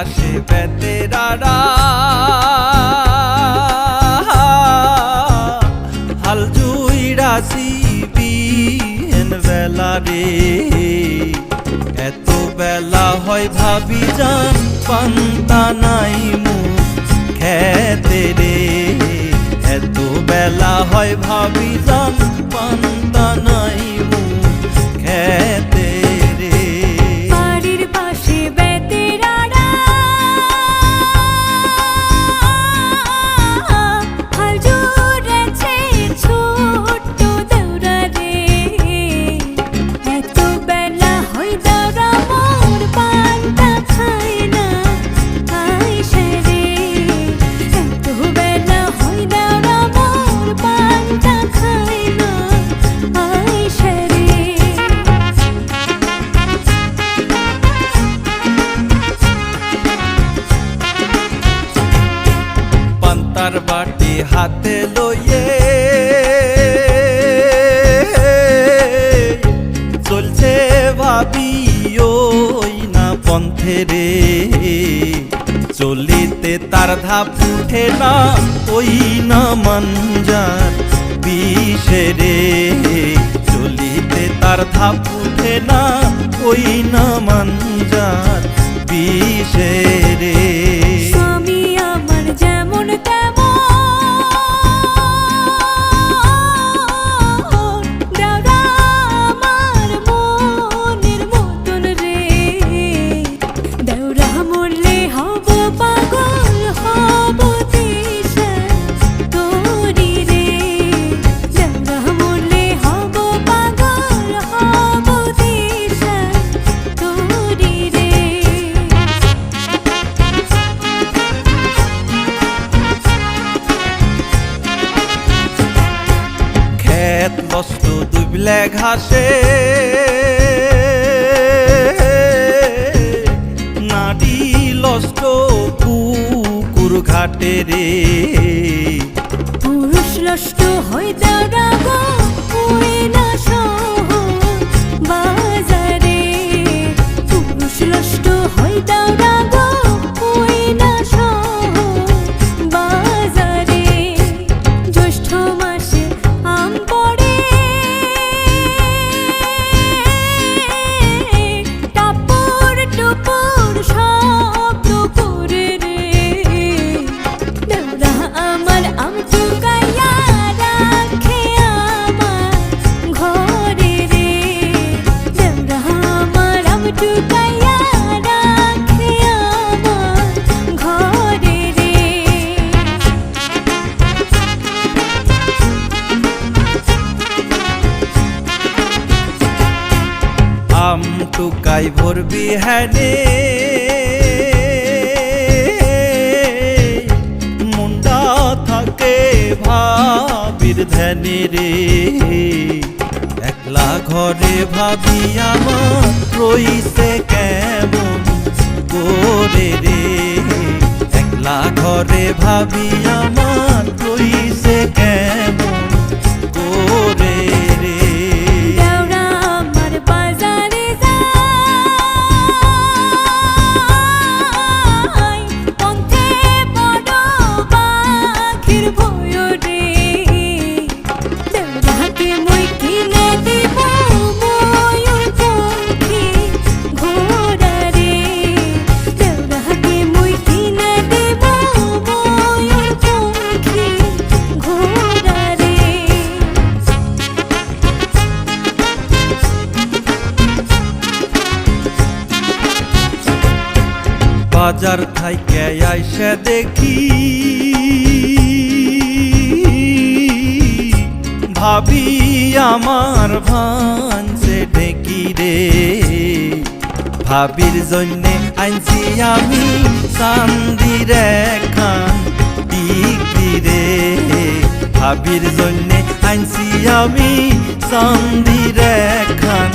পাশে বেতেরারা হাল জুইরাছি বিহেন বেলা রে। এত বেলা হয় ভাবি জান পান্তা নাই মুখ খেতে রে। এত বেলা হয় ভাবি জান পান্তা নাই মুখ খেতে রে। বাড়ির পাশে বেতেরারা হাল জুড়েছে ছোট্ট দেউরা রে। এত বেলা হয় দেউরা মোর পান্তা খায় না আইসে রে। এত বেলা হয় দেউরা মোর পান্তা খায় না আইসে রে। পান্তার বাটি হাতে লইয়ে চলছে ভাবি ওই না পন্থে রে। চলিতে তার ধাপ উঠে না ওই না মানজার বিষে রে। চলিতে তার ধাপ উঠে না ওই না মানজার বিষে রে। স্বামী আমার যেমন তেমন দেউরা আমার মনের মতন রে। দেউরা মরলে হব পাগল হব দিশা তোরি রে। দেউরা মরলে হব পাগল হব দিশা তোরি রে। খেত নষ্ট দুবলে ঘাসে নাড়ি লষ্ট পুকুর ঘাটে রে। পুরুষ লষ্ট হয় দেউরা গো ওই না শহর বাজারে। পুরুষ লষ্ট হয় দেউরা গো ওই না শহর বাজারে। জ্যৈষ্ঠ মাসে আম পড়ে টাপুর টুপুর শব্দ করে রে। দেউরা আমার আম চুকাইয়া রাখে আমার ঘরে রে। দেউরা আমার আম চুকাইয়া রাখে আমার ঘরে রে। আম টুকাই ভরবি হ্যানে মুন্ডা থাকে ভাবির ধ্যানে রে। একলা ঘরে ভাবি আমার রইছে কেমন করে রে। একলা ঘরে ভাবি আমার রইছে কেমন করে রে। দেউরা আমার বাজারে যায় পন্থে বড় বাঘের ভয় রে। দেউরাকে মই কিনে দিব ময়ূর পঙ্খী ঘোড়া রে। দেউরাকে মই কিনে দিব ময়ূর পঙ্খী ঘোড়া রে। বাজার থাইকে আইসা দেখি ভাবি আমার ভানছে ঢেকি রে। ভাবির জন্যে আনছি আমি চান্দির একখান টিকলি রে। ভাবির জন্যে আনছি আমি চান্দির একখান